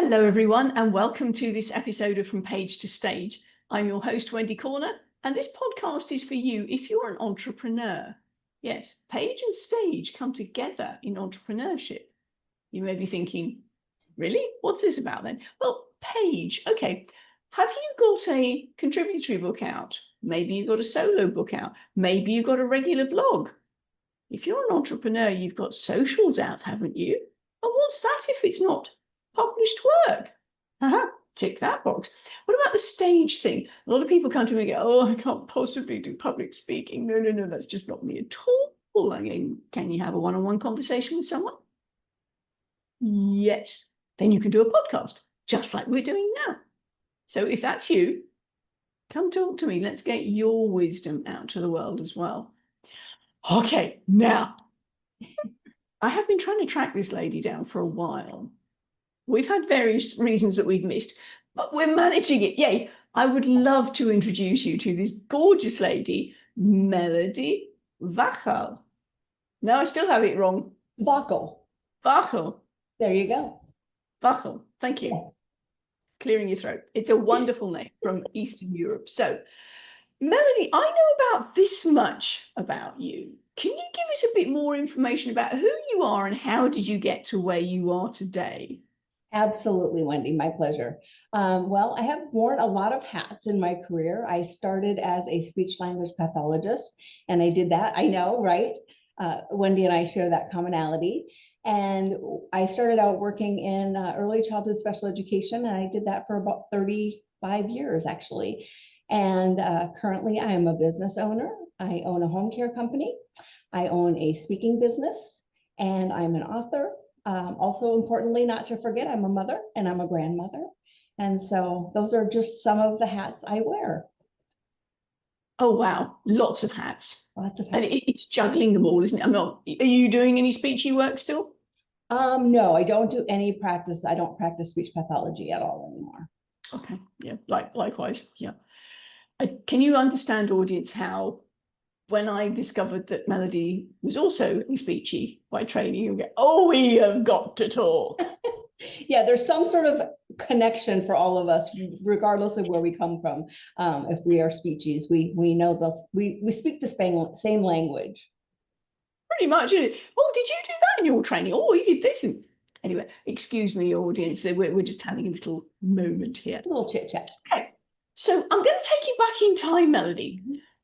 Hello, everyone, and welcome to this episode of From Page to Stage. I'm your host, Wendy Corner, and this podcast is for you if you're an entrepreneur. Yes, page and stage come together in entrepreneurship. You may be thinking, really? What's this about then? Well, page, okay. Have you got a contributory book out? Maybe you've got a solo book out. Maybe you've got a regular blog. If you're an entrepreneur, you've got socials out, haven't you? And what's that if it's not published work? Tick that box. What about the stage thing? A lot of people come to me and go, oh, I can't possibly do public speaking. No, that's just not me at all. I mean, can you have a one-on-one conversation with someone? Yes. Then you can do a podcast, just like we're doing now. So if that's you, come talk to me. Let's get your wisdom out to the world as well. Okay, now, I have been trying to track this lady down for a while. We've had various reasons that we've missed, but we're managing it. Yay. I would love to introduce you to this gorgeous lady, Melody Vachal. No, I still have it wrong. Vachal. Vachal. There you go. Vachal. Thank you. Yes. Clearing your throat. It's a wonderful name from Eastern Europe. So, Melody, I know about this much about you. Can you give us a bit more information about who you are and how did you get to where you are today? Absolutely, Wendy. My pleasure. Well, I have worn a lot of hats in my career. I started as a speech-language pathologist, and I did that. I know, right? Wendy and I share that commonality. And I started out working in early childhood special education, and I did that for about 35 years, actually. And currently, I am a business owner. I own a home care company. I own a speaking business, and I'm an author. Also, importantly, not to forget, I'm a mother and I'm a grandmother. And so those are just some of the hats I wear. Oh, wow. Lots of hats. Lots of hats. And it's juggling them all, isn't it? Are you doing any speechy work still? No, I don't do any practice. I don't practice speech pathology at all anymore. Okay. Yeah. Likewise. Yeah. Can you understand, audience, how when I discovered that Melody was also speechy by training, you get, oh, we have got to talk. Yeah, there's some sort of connection for all of us, regardless of where we come from. If we are speechies, we know we speak the same language. Pretty much. Oh, did you do that in your training? Oh, you did this. And anyway, excuse me, audience. We're just having a little moment here. A little chit chat. Okay. So I'm going to take you back in time, Melody.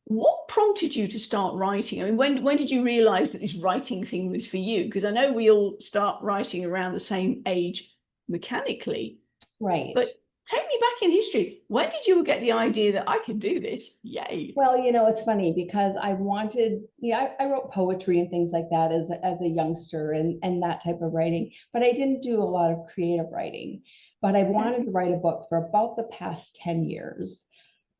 What prompted you to start writing? I mean, when did you realize that this writing thing was for you? Because I know we all start writing around the same age mechanically. Right. But take me back in history. When did you get the idea that I can do this? Yay. Well, it's funny because I wanted, I wrote poetry and things like that as a youngster and that type of writing, but I didn't do a lot of creative writing. But I wanted to write a book for about the past 10 years.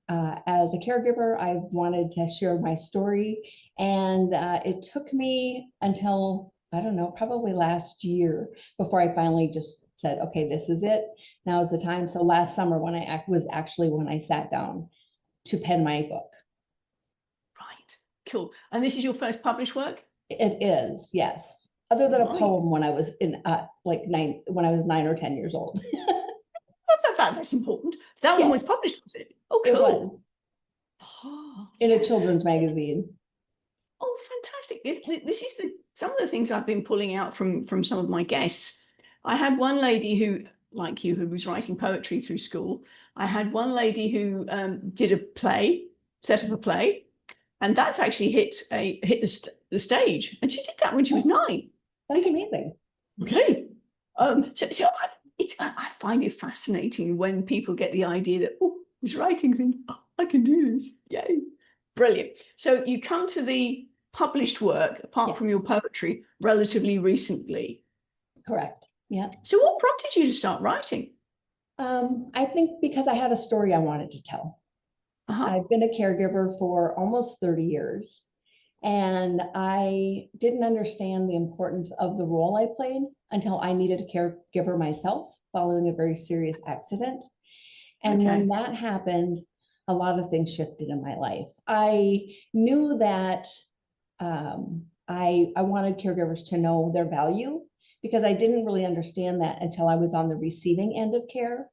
As a caregiver, I wanted to share my story. And it took me until, I don't know, probably last year before I finally just said, okay, this is it. Now is the time. So last summer when I sat down to pen my book. Right. Cool. And this is your first published work? It is, yes. Other than a poem when I was in when I was 9 or 10 years old. That's important. That one was published, was it? Oh, cool. It was. Oh, in a children's magazine. Oh, fantastic. This is some of the things I've been pulling out from some of my guests. I had one lady who, like you, who was writing poetry through school. I had one lady who did set up a play, and that's actually hit the stage. And she did that when she was 9. That's amazing. Okay. So I find it fascinating when people get the idea that, oh, this writing thing, I can do this. Yay. Brilliant. So you come to the published work, apart from your poetry, relatively recently. Correct. Yeah. So what prompted you to start writing? I think because I had a story I wanted to tell. I've been a caregiver for almost 30 years, and I didn't understand the importance of the role I played until I needed a caregiver myself following a very serious accident. And when that happened, a lot of things shifted in my life. I knew that I wanted caregivers to know their value, because I didn't really understand that until I was on the receiving end of care.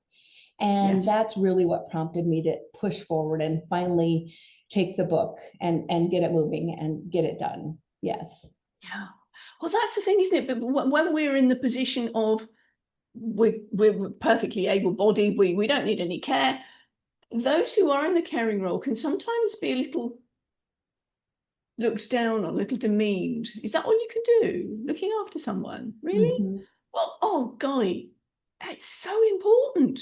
And Yes. that's really what prompted me to push forward and finally take the book and get it moving and get it done. Yes. Yeah. Well, that's the thing, isn't it? But when we're in the position of we're perfectly able-bodied, we don't need any care, those who are in the caring role can sometimes be a little looked down on, a little demeaned. Is that all you can do? Looking after someone? Really? Mm-hmm. Well, oh golly, it's so important.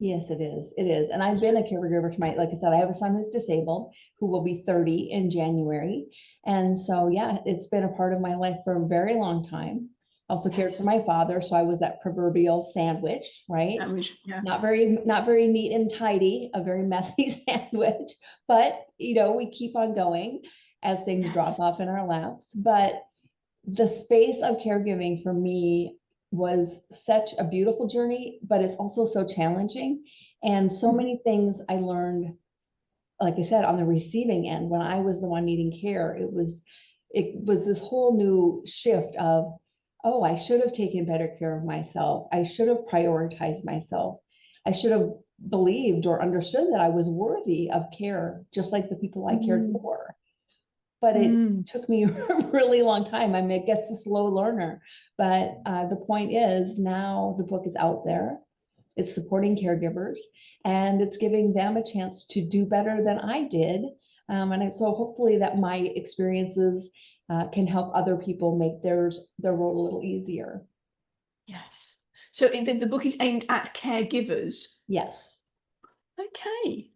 Yes, it is. It is. And I've been a caregiver to like I said, I have a son who's disabled who will be 30 in January. And so, yeah, it's been a part of my life for a very long time. Also cared for my father. So I was that proverbial sandwich, right? Yeah. Not very neat and tidy, a very messy sandwich, but we keep on going as things drop off in our laps. But the space of caregiving for me was such a beautiful journey, but it's also so challenging. And so many things I learned, like I said, on the receiving end, when I was the one needing care, it was this whole new shift of, oh, I should have taken better care of myself. I should have prioritized myself. I should have believed or understood that I was worthy of care, just like the people I cared for. But it took me a really long time. I mean, I guess a slow learner. But the point is, now the book is out there. It's supporting caregivers, and it's giving them a chance to do better than I did. So hopefully that my experiences can help other people make their role a little easier. Yes. So the book is aimed at caregivers. Yes. Okay.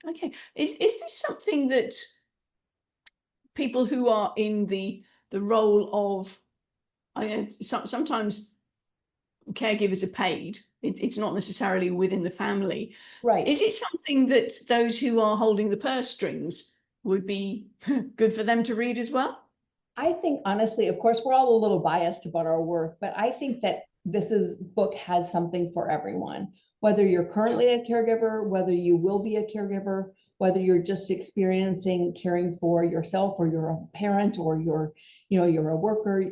Is this something that people who are in the role of, I know sometimes caregivers are paid. It's not necessarily within the family. Right. Is it something that those who are holding the purse strings would be good for them to read as well? I think, honestly, of course, we're all a little biased about our work, but I think that this book has something for everyone. Whether you're currently a caregiver, whether you will be a caregiver, whether you're just experiencing caring for yourself, or you're a parent, or you're a worker.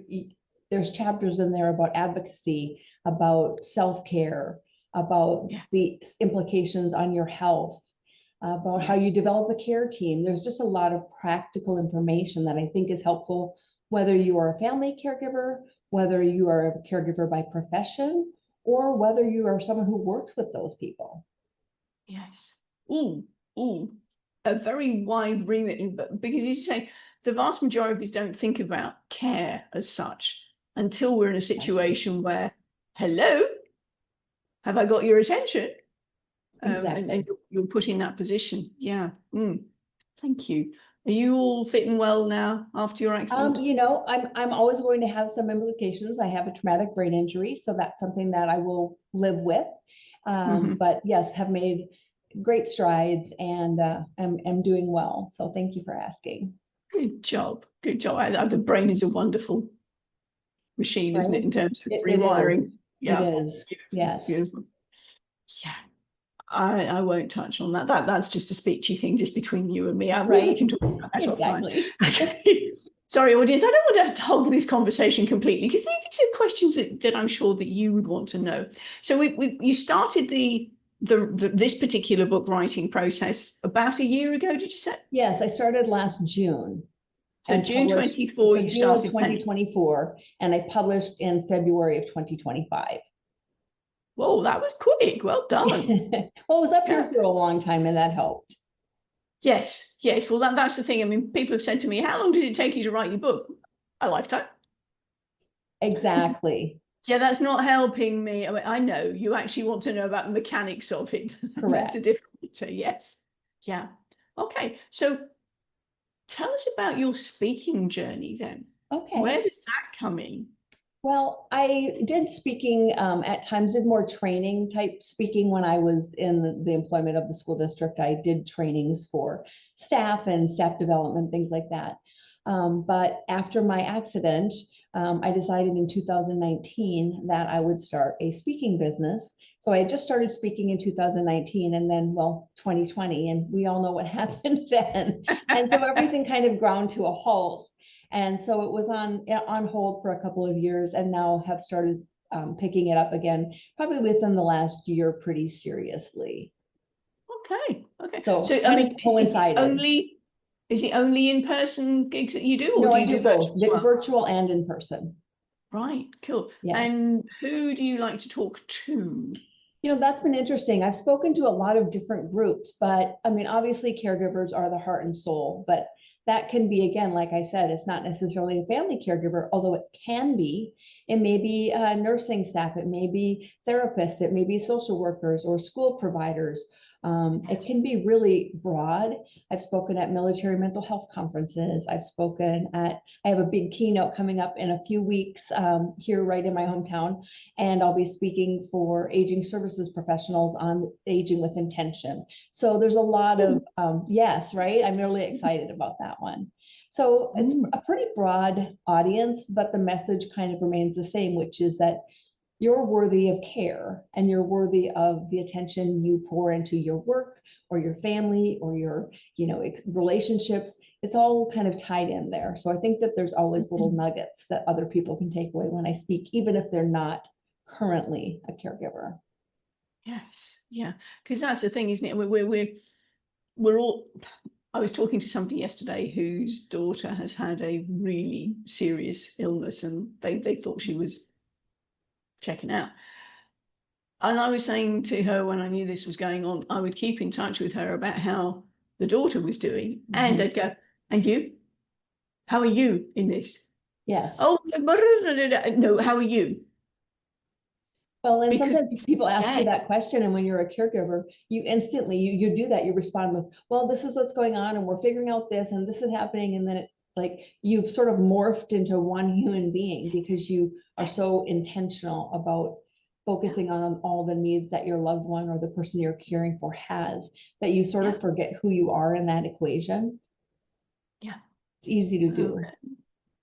There's chapters in there about advocacy, about self-care, about the implications on your health, about how you develop a care team. There's just a lot of practical information that I think is helpful, whether you are a family caregiver, whether you are a caregiver by profession, or whether you are someone who works with those people. Yes. A very wide remit, because you say the vast majority of us don't think about care as such until we're in a situation where, hello, have I got your attention? Exactly. And you're put in that position. Yeah. Thank you. Are you all fitting well now after your accident? I'm always going to have some implications. I have a traumatic brain injury, so that's something that I will live with. But yes, have made great strides, and am doing well. So thank you for asking. Good job. The brain is a wonderful machine, isn't it, in terms of rewiring? Yeah, it is. Yes. Beautiful. Yeah. I won't touch on that. That's just a speechy thing, just between you and me. We can talk about that exactly. offline. Sorry, audience, I don't want to hog this conversation completely, because these are questions that I'm sure that you would want to know. So you started this particular book writing process about a year ago, did you say? Yes, I started last June. So June 24, you started. 2024, and I published in February of 2025. Whoa, that was quick. Well done. Well, I was up here for a long time, and that helped. Yes. Well, that's the thing. I mean, people have said to me, how long did it take you to write your book? A lifetime. Exactly. Yeah, that's not helping me. I mean, I know you actually want to know about the mechanics of it. Correct. That's a different matter. Yes. Yeah. Okay. So tell us about your speaking journey then. Okay. Where does that come in? Well, I did speaking at times, did more training type speaking when I was in the employment of the school district. I did trainings for staff and staff development, things like that. But after my accident, I decided in 2019 that I would start a speaking business. So I just started speaking in 2019, and then, 2020, and we all know what happened then. And so everything kind of ground to a halt. And so it was on hold for a couple of years, and now have started picking it up again, probably within the last year, pretty seriously. Okay. So I mean, coincided. is it only in-person gigs that you do, or No, do I you do do virtual both, as well? virtual and in person. Right, cool. Yeah. And who do you like to talk to? That's been interesting. I've spoken to a lot of different groups, but I mean, obviously caregivers are the heart and soul, but that can be, again, like I said, it's not necessarily a family caregiver, although it can be. It may be nursing staff, it may be therapists, it may be social workers or school providers. It can be really broad. I've spoken at military mental health conferences. I have a big keynote coming up in a few weeks here right in my hometown, and I'll be speaking for aging services professionals on aging with intention. So there's a lot of, yes, right? I'm really excited about that one. So it's a pretty broad audience, but the message kind of remains the same, which is that you're worthy of care and you're worthy of the attention you pour into your work or your family or your, relationships. It's all kind of tied in there. So I think that there's always little nuggets that other people can take away when I speak, even if they're not currently a caregiver. Yes, yeah, because that's the thing, isn't it? We're all. I was talking to somebody yesterday whose daughter has had a really serious illness, and they thought she was checking out. And I was saying to her, when I knew this was going on, I would keep in touch with her about how the daughter was doing, and they'd go, "And you? How are you in this?" Yes. Oh, no, how are you? Well, and Because sometimes people ask you that question, and when you're a caregiver, you instantly, you do that. You respond with, well, this is what's going on, and we're figuring out this, and this is happening. And then it's like you've sort of morphed into one human being because you are so intentional about focusing on all the needs that your loved one or the person you're caring for has, that you sort of forget who you are in that equation. Yeah. It's easy to do.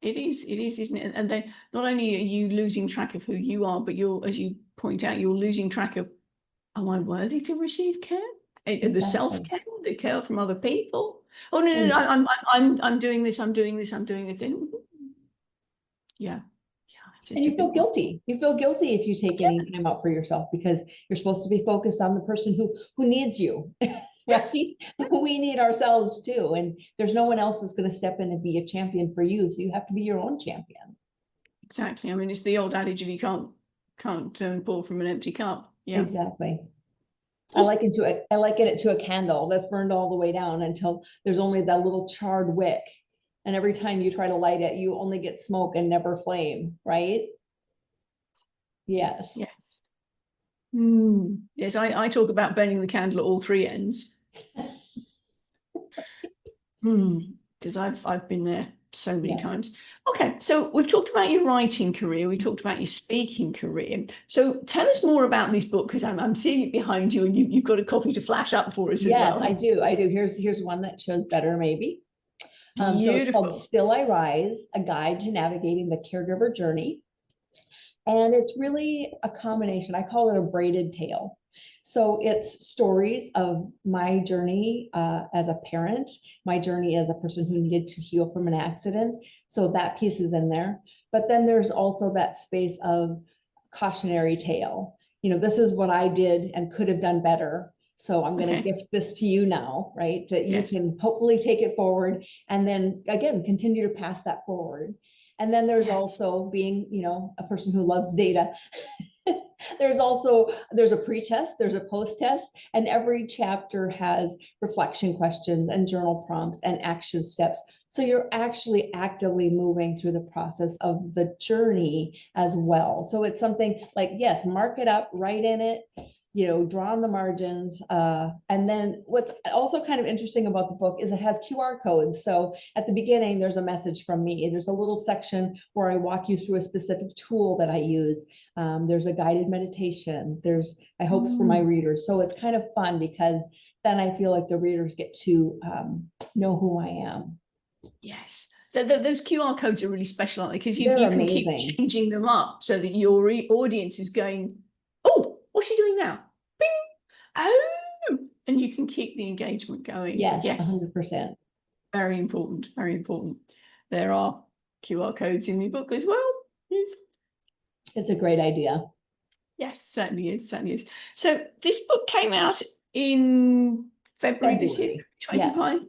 It is, isn't it? And then not only are you losing track of who you are, but you're, as you point out, you're losing track of, am I worthy to receive care? Exactly. The self-care, the care from other people. Oh no, I'm doing this, I'm doing this, I'm doing it. Yeah. And you feel guilty. You feel guilty if you take any time out for yourself because you're supposed to be focused on the person who needs you. Right? We need ourselves too. And there's no one else that's going to step in and be a champion for you. So you have to be your own champion. Exactly. I mean, it's the old adage of you can't pour from an empty cup. Yeah. Exactly. I liken it to a candle that's burned all the way down until there's only that little charred wick. And every time you try to light it, you only get smoke and never flame, right? Yes. Yes. Yes, I talk about burning the candle at all three ends. Because I've been there so many times. Okay, so we've talked about your writing career, we talked about your speaking career. So tell us more about this book, because I'm seeing it behind you, and you've got a copy to flash up for us as well. Yes, I do. Here's one that shows better, maybe. Beautiful. So it's called Still I Rise, A Guide to Navigating the Caregiver Journey. And it's really a combination. I call it a braided tale. So it's stories of my journey as a parent, my journey as a person who needed to heal from an accident. So that piece is in there. But then there's also that space of cautionary tale. This is what I did and could have done better. So I'm going to gift this to you now, right? That you can hopefully take it forward and then again, continue to pass that forward. And then there's also being, a person who loves data. There's a pre-test, there's a post-test, and every chapter has reflection questions and journal prompts and action steps. So you're actually actively moving through the process of the journey as well. So it's something like, yes, mark it up, write in it, draw on the margins. And then what's also kind of interesting about the book is it has QR codes. So at the beginning, there's a message from me. There's a little section where I walk you through a specific tool that I use. There's a guided meditation. There's hopes for my readers. So it's kind of fun because then I feel like the readers get to know who I am. Yes. Those QR codes are really special, aren't they? Because you can keep changing them up so that your audience is going, oh, what's she doing now? Bing! Oh! And you can keep the engagement going. Yes. 100%. Very important, very important. There are QR codes in the book as well. Yes. It's a great idea. Yes, certainly is. Certainly is. So this book came out in February this year, Yes. 2025.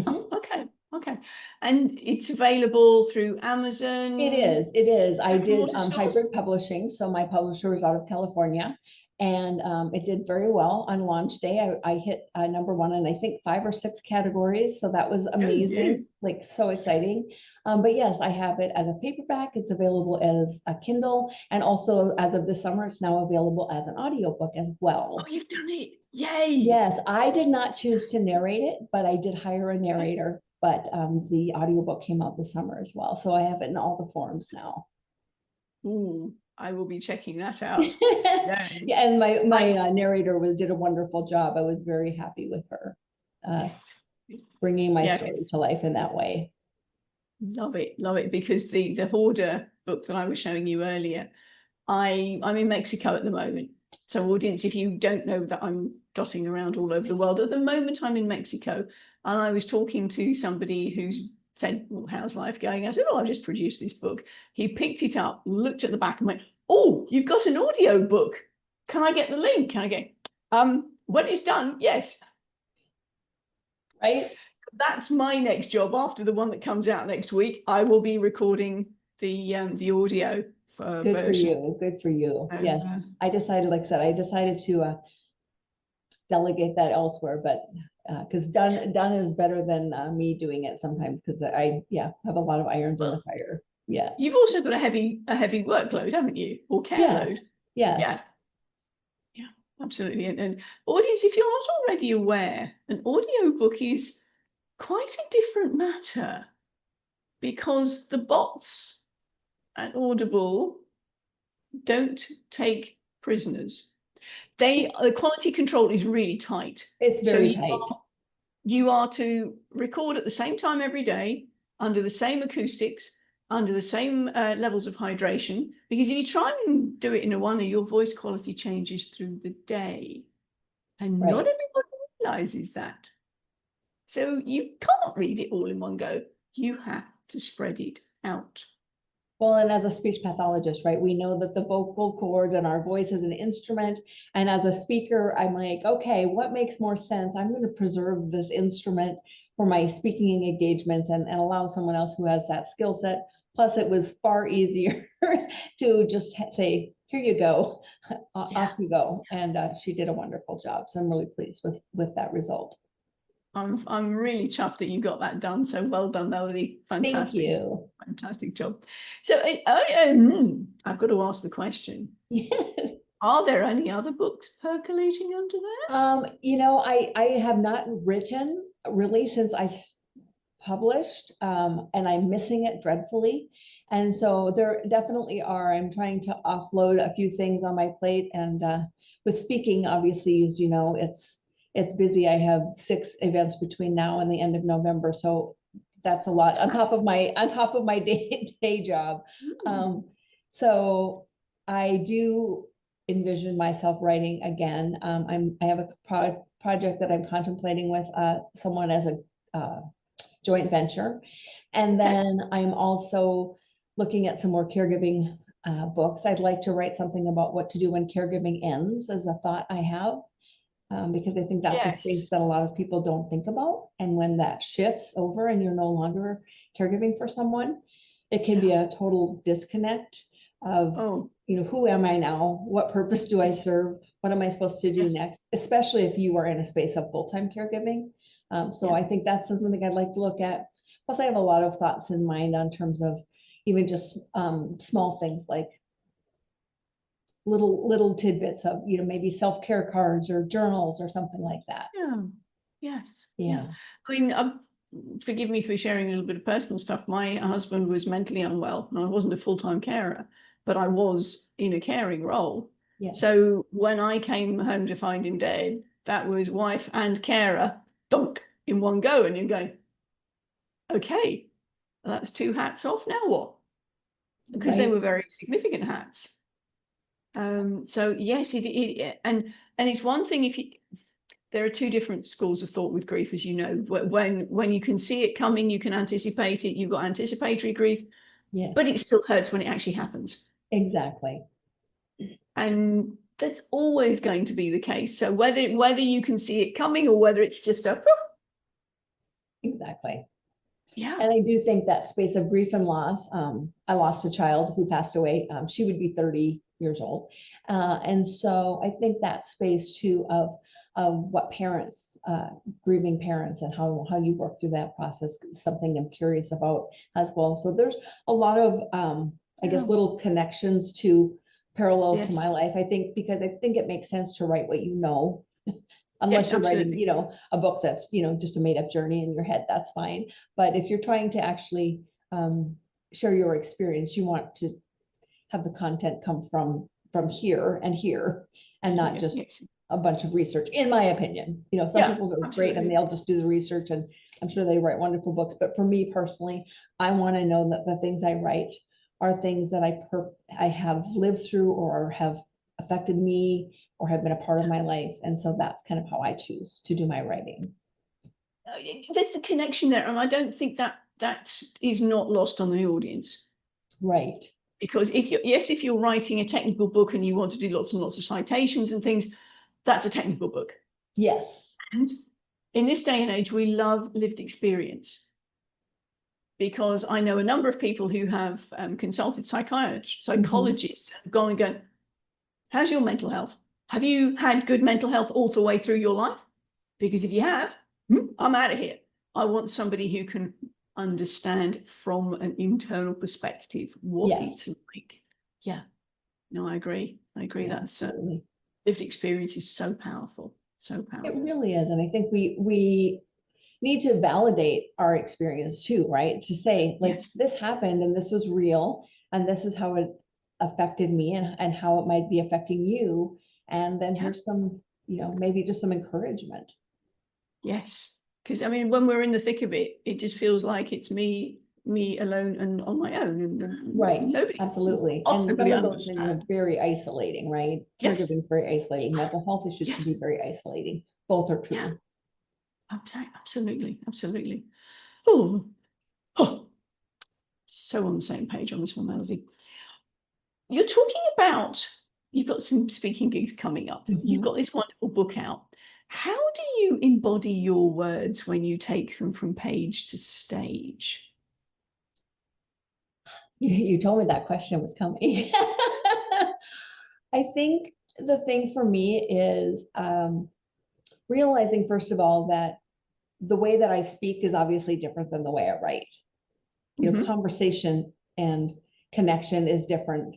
Oh, okay. Okay. And it's available through Amazon. It is. It is. I did stores? hybrid publishing. So my publisher was out of California, and it did very well on launch day. I hit #1 in I think 5 or 6 categories. So that was amazing, like so exciting. But yes, I have it as a paperback. It's available as a Kindle, and also as of this summer, it's now available as an audiobook as well. Oh, you've done it. Yay. Yes, I did not choose to narrate it, but I did hire a narrator. But the audiobook came out this summer as well. So I have it in all the forms now. Ooh, I will be checking that out. Yeah, and my narrator did a wonderful job. I was very happy with her bringing my story to life in that way. Love it, because the Hoarder book that I was showing you earlier, I'm in Mexico at the moment. So audience, if you don't know that I'm dotting around all over the world, at the moment I'm in Mexico, and I was talking to somebody who's said, well, how's life going? I said, oh, I've just produced this book. He picked it up, looked at the back and went, oh, you've got an audio book. Can I get the link? Can I get, when it's done, yes. Right. That's my next job after the one that comes out next week. I will be recording the audio for good version. Good for you. Yes. I decided, like I said, I decided to delegate that elsewhere, but because done is better than me doing it sometimes, because I have a lot of irons in the fire. Yes. You've also got a heavy workload, haven't you? Or care load. Yes. Yeah, absolutely. And audience, if you're not already aware, an audiobook is quite a different matter, because the bots at Audible don't take prisoners. The quality control is really tight. It's very tight. You are to record at the same time every day, under the same acoustics, under the same levels of hydration, because if you try and do it in a one, your voice quality changes through the day. And not everybody realizes that. So you can't read it all in one go. You have to spread it out. Well, and as a speech pathologist, right, we know that the vocal cords and our voice is an instrument. And as a speaker, I'm like, okay, what makes more sense? I'm going to preserve this instrument for my speaking engagements and allow someone else who has that skill set. Plus, it was far easier to just say, here you go, off you go. And she did a wonderful job. So I'm really pleased with that result. I'm really chuffed that you got that done. So well done, Melody. Fantastic. Thank you. Fantastic job. So I've got to ask the question. Yes. Are there any other books percolating under there? You know, I have not written really since I published, and I'm missing it dreadfully. And so there definitely are. I'm trying to offload a few things on my plate, and with speaking, obviously, as you know, it's busy. I have 6 events between now and the end of November, so that's a lot on top of my day job. So I do envision myself writing again. I have a project that I'm contemplating with someone as a joint venture, and then I'm also looking at some more caregiving books. I'd like to write something about what to do when caregiving ends, as a thought I have. Because I think that's a space that a lot of people don't think about. And when that shifts over and you're no longer caregiving for someone, it can be a total disconnect of, who am I now? What purpose do I serve? What am I supposed to do next? Especially if you are in a space of full-time caregiving. So I think that's something I'd like to look at. Plus, I have a lot of thoughts in mind on terms of even just small things like little tidbits of, maybe self-care cards or journals or something like that. I mean, forgive me for sharing a little bit of personal stuff. My husband was mentally unwell, and I wasn't a full-time carer, but I was in a caring role. So when I came home to find him dead, that was wife and carer dunk in one go, and you're going, okay, that's 2 hats off. Now what? Because they were very significant hats. So yes, and it's one thing if you, there are 2 different schools of thought with grief, as you know. When you can see it coming, you can anticipate it. You've got anticipatory grief, but it still hurts when it actually happens. Exactly. And that's always going to be the case. So whether you can see it coming or whether it's just a Exactly. yeah. And I do think that space of grief and loss, I lost a child who passed away. She would be 30 years old. And so I think that space too of what parents, grieving parents, and how you work through that process is something I'm curious about as well. So there's a lot of, I guess, little connections to parallels to my life, I think, because I think it makes sense to write what you know. Unless you're writing, a book that's, just a made up journey in your head, that's fine. But if you're trying to actually share your experience, you want to have the content come from here and not just a bunch of research, in my opinion. Some people go great and they'll just do the research, and I'm sure they write wonderful books. But for me personally, I want to know that the things I write are things that I have lived through or have affected me or have been a part of my life. And so that's kind of how I choose to do my writing. There's the connection there. And I don't think that is not lost on the audience. Right. Because if you're writing a technical book and you want to do lots and lots of citations and things, that's a technical book. Yes. And in this day and age, we love lived experience. Because I know a number of people who have consulted psychologists, have gone and gone, how's your mental health? Have you had good mental health all the way through your life? Because if you have, I'm out of here. I want somebody who can understand from an internal perspective what it's like. Yeah, no, I agree. Yeah, that's lived experience is so powerful, so powerful. It really is. And I think we need to validate our experience too, right? To say, like, this happened and this was real and this is how it affected me and how it might be affecting you. And then here's some, maybe just some encouragement. Yes. Because I mean, when we're in the thick of it, it just feels like it's me alone and on my own. And right. Absolutely. And some of those things are very isolating, right? Caregiving is very isolating. Mental health issues can be very isolating. Both are true. Yeah. Absolutely. Absolutely. Oh, so on the same page on this one, Melody. You're talking about, you've got some speaking gigs coming up. You've got this wonderful book out. How do you embody your words when you take them from page to stage? You told me that question was coming. I think the thing for me is realizing, first of all, that the way that I speak is obviously different than the way I write. Conversation and connection is different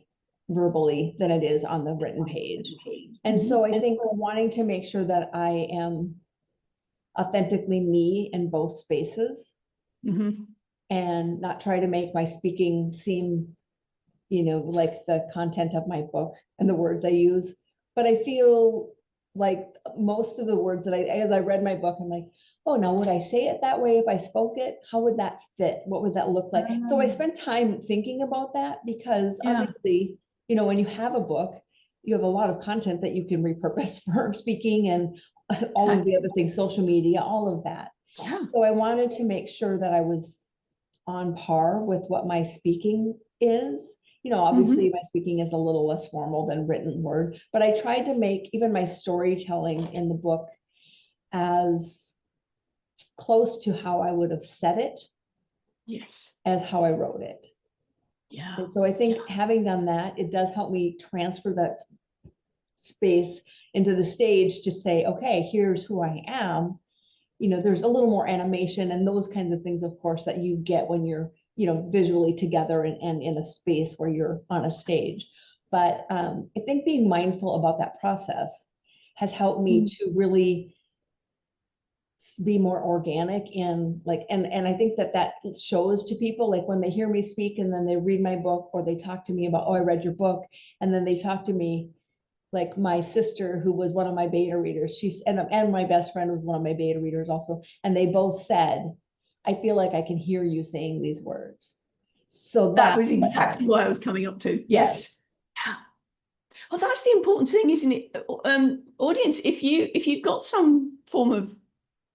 verbally than it is on the written page. And so I think wanting to make sure that I am authentically me in both spaces and not try to make my speaking seem, like the content of my book and the words I use. But I feel like most of the words that as I read my book, I'm like, oh, now would I say it that way if I spoke it? How would that fit? What would that look like? So I spent time thinking about that because obviously, when you have a book, you have a lot of content that you can repurpose for speaking and all of the other things, social media, all of that. Yeah. So I wanted to make sure that I was on par with what my speaking is. Obviously my speaking is a little less formal than written word, but I tried to make even my storytelling in the book as close to how I would have said it as how I wrote it. Yeah. And so I think having done that, it does help me transfer that space into the stage to say, okay, here's who I am. There's a little more animation and those kinds of things, of course, that you get when you're, visually together and in a space where you're on a stage. But I think being mindful about that process has helped me to really be more organic in and I think that shows to people, like when they hear me speak and then they read my book or they talk to me about, oh, I read your book. And then they talk to me, like my sister, who was one of my beta readers, and my best friend was one of my beta readers also. And they both said, I feel like I can hear you saying these words. So that was exactly what I was coming up to. Yes. Yeah. Well, that's the important thing, isn't it? Audience, if you've got some form of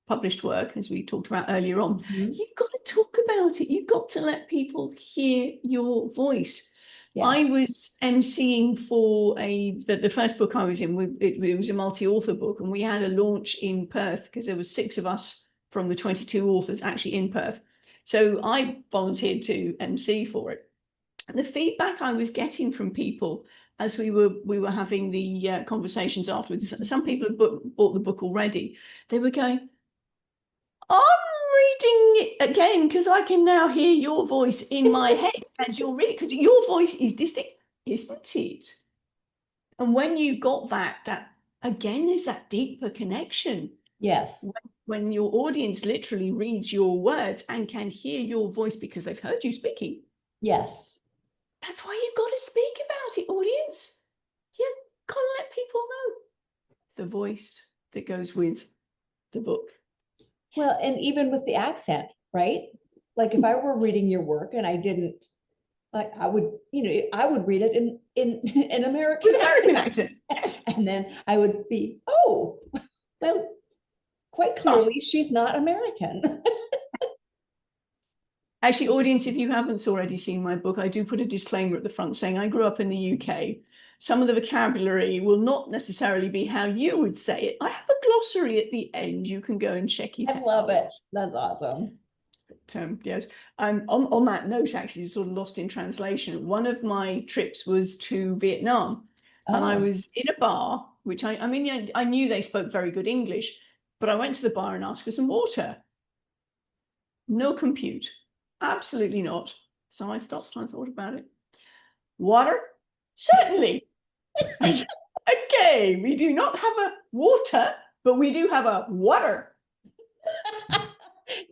published work, as we talked about earlier on, you've got to talk about it. You've got to let people hear your voice. I Yes. was emceeing for the first book I was in. It was a multi-author book, and we had a launch in Perth because there was 6 of us from the 22 authors actually in Perth. So I volunteered to MC for it. And the feedback I was getting from people as we were having the conversations afterwards, some people had bought the book already. They were going, I'm reading it again because I can now hear your voice in my head as you're reading, because your voice is distinct, isn't it? And when you got that again, there's that deeper connection. Yes. When your audience literally reads your words and can hear your voice because they've heard you speaking. Yes. That's why you've got to speak about it, audience. You've got to let people know the voice that goes with the book. Well, and even with the accent, right? Like if I were reading your work and I didn't, like I would read it in an American accent. Yes. And then I would be, oh, well, quite clearly she's not American. Actually, audience, if you haven't already seen my book, I do put a disclaimer at the front saying I grew up in the UK. Some of the vocabulary will not necessarily be how you would say it. I have a glossary at the end. You can go and check it out. I love it. That's awesome. But, yes. On that note, actually, sort of lost in translation. One of my trips was to Vietnam, and I was in a bar, which I knew they spoke very good English, but I went to the bar and asked for some water. No compute. Absolutely not. So I stopped and I thought about it. Water? Certainly. Okay, we do not have a water, but we do have a water.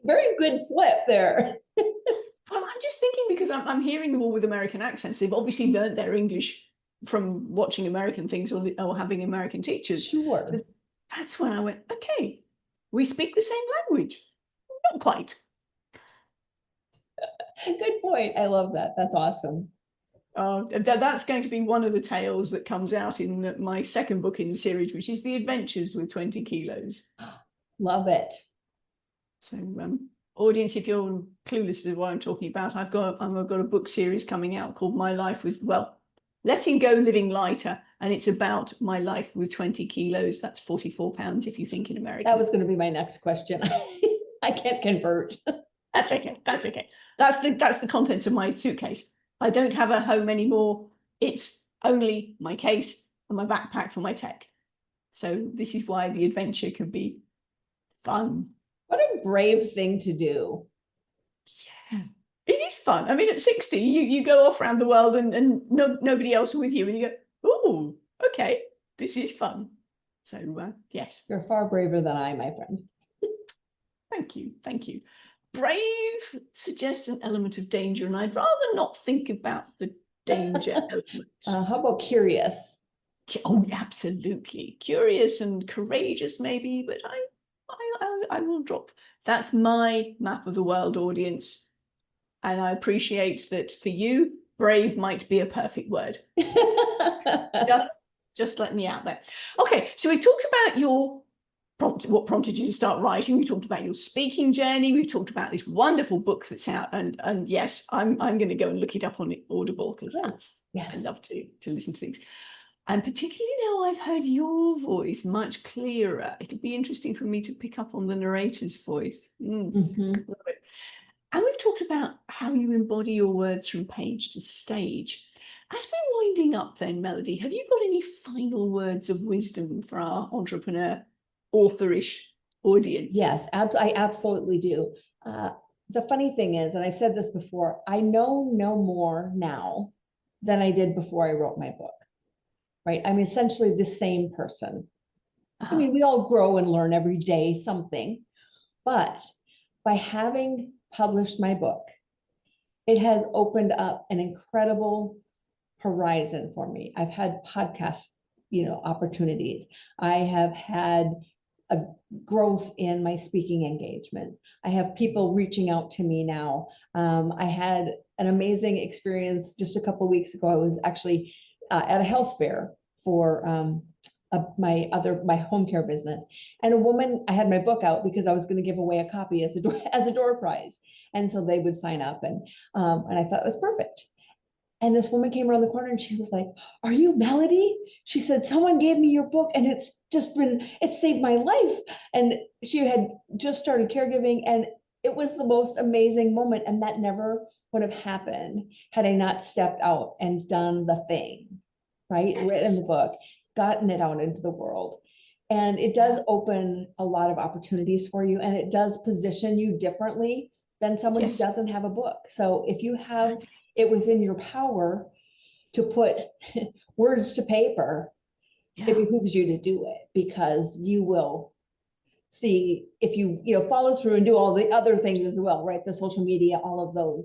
Very good flip there. Well, I'm just thinking because I'm hearing them all with American accents. They've obviously learned their English from watching American things or having American teachers. Sure. So that's when I went, okay, we speak the same language. Not quite. Good point. I love that. That's awesome. That's going to be one of the tales that comes out in my second book in the series, which is The Adventures with 20 Kilos. Love it. So, audience, if you're clueless to what I'm talking about, I've got a book series coming out called My Life with, Letting Go, Living Lighter, and it's about my life with 20 kilos. That's 44 pounds if you think in American. That was going to be my next question. I can't convert. That's okay. That's okay. That's the contents of my suitcase. I don't have a home anymore. It's only my case and my backpack for my tech. So this is why the adventure can be fun. What a brave thing to do. Yeah, it is fun. I mean, at 60, you go off around the world and nobody else with you, and you go, oh, okay, this is fun. So yes. You're far braver than I, my friend. Thank you. Thank you. Brave suggests an element of danger, and I'd rather not think about the danger element. How about curious? Oh, absolutely. Curious and courageous, maybe, but I will drop. That's my map of the world, audience. And I appreciate that for you, brave might be a perfect word. just let me out there. Okay, so we talked about what prompted you to start writing. We talked about your speaking journey. We've talked about this wonderful book that's out, and yes, I'm going to go and look it up on Audible because I love to listen to things. And particularly now I've heard your voice much clearer. It'll be interesting for me to pick up on the narrator's voice. Love it. And we've talked about how you embody your words from page to stage. As we're winding up then, Melody, have you got any final words of wisdom for our entrepreneur, authorish audience? Yes, I absolutely do. The funny thing is, and I've said this before, I know no more now than I did before I wrote my book, right? I'm essentially the same person. I mean, we all grow and learn every day something, but by having published my book, it has opened up an incredible horizon for me. I've had podcast, opportunities. I have had a growth in my speaking engagement. I have people reaching out to me now. I had an amazing experience just a couple of weeks ago. I was actually at a health fair for my home care business, and a woman, I had my book out because I was going to give away a copy as a door prize, and so they would sign up, and I thought it was perfect. And this woman came around the corner and she was like, "Are you Melody?" She said, "Someone gave me your book and it saved my life." And she had just started caregiving, and it was the most amazing moment. And that never would have happened had I not stepped out and done the thing, right? Yes. Written the book, gotten it out into the world. And it does open a lot of opportunities for you, and it does position you differently than someone who doesn't have a book. So if you have it within your power to put words to paper, it behooves you to do it, because you will see, if you follow through and do all the other things as well, right? The social media, all of those,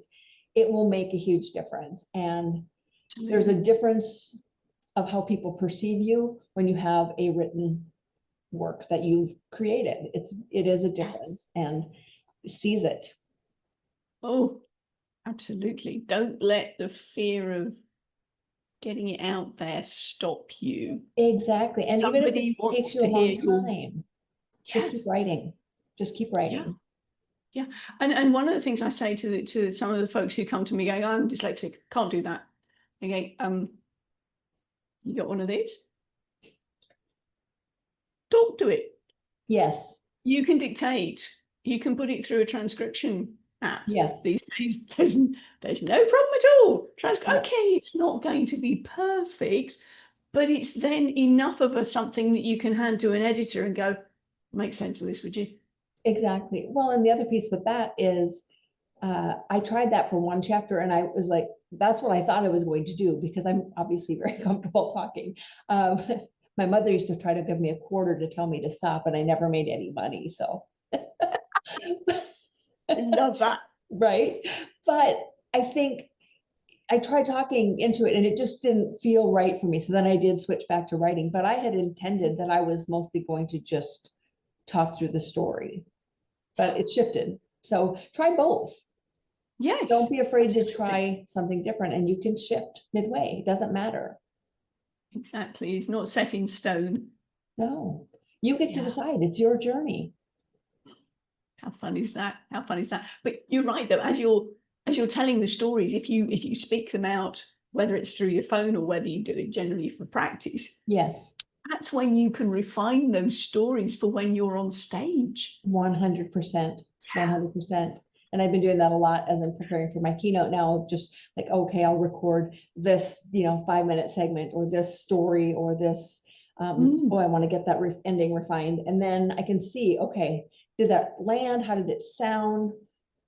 it will make a huge difference. And there's a difference of how people perceive you when you have a written work that you've created. It is a difference, and seize it. Oh, absolutely. Don't let the fear of getting it out there stop you. Exactly. And Somebody even if it takes you a long time, just keep writing. Just keep writing. Yeah. And one of the things I say to some of the folks who come to me going, "I'm dyslexic, can't do that." They go, "You got one of these? Talk to it." Yes. You can dictate. You can put it through a transcription app. Yes. These days, there's no problem at all. Okay, it's not going to be perfect, but it's then enough of something that you can hand to an editor and go, "Make sense of this, would you?" Exactly. Well, and the other piece with that is, I tried that for one chapter, and I was like, that's what I thought I was going to do, because I'm obviously very comfortable talking. My mother used to try to give me a quarter to tell me to stop, and I never made any money. So I love that. Right. But I think I tried talking into it and it just didn't feel right for me. So then I did switch back to writing, but I had intended that I was mostly going to just talk through the story, but it shifted. So try both. Yes. Don't be afraid to try something different, and you can shift midway. It doesn't matter. Exactly. It's not set in stone. No, you get to decide. It's your journey. How fun is that? How fun is that? But you're right, though, as you're telling the stories, if you speak them out, whether it's through your phone or whether you do it generally for practice, yes, that's when you can refine those stories for when you're on stage. 100%, 100%. And I've been doing that a lot as I'm preparing for my keynote now, just like, okay, I'll record this, 5-minute segment or this story or this, oh, I want to get that ending refined. And then I can see, okay, did that land? How did it sound?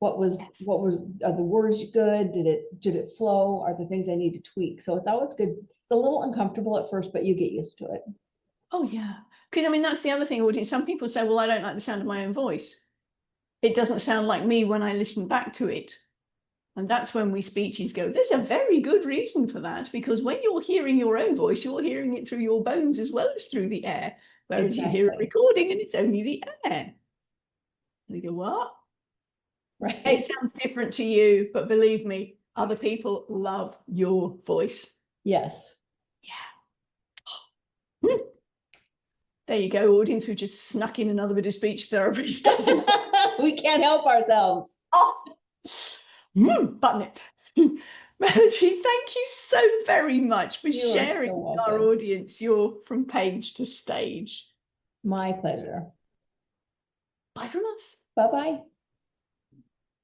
Are the words good? Did it flow? Are the things I need to tweak? So it's always good. It's a little uncomfortable at first, but you get used to it. Oh yeah. Because I mean, that's the other thing, audience. Some people say, well, I don't like the sound of my own voice. It doesn't sound like me when I listen back to it. And that's when we speeches go, there's a very good reason for that, because when you're hearing your own voice, you're hearing it through your bones as well as through the air. Whereas you hear a recording and it's only the air. And they go, what? Right. It sounds different to you, but believe me, other people love your voice. Yes. Yeah. There you go, audience. We just snuck in another bit of speech therapy stuff. We can't help ourselves. Button it. Melody, thank you so very much for sharing with our audience your From Page to Stage. My pleasure. Bye from us. Bye-bye.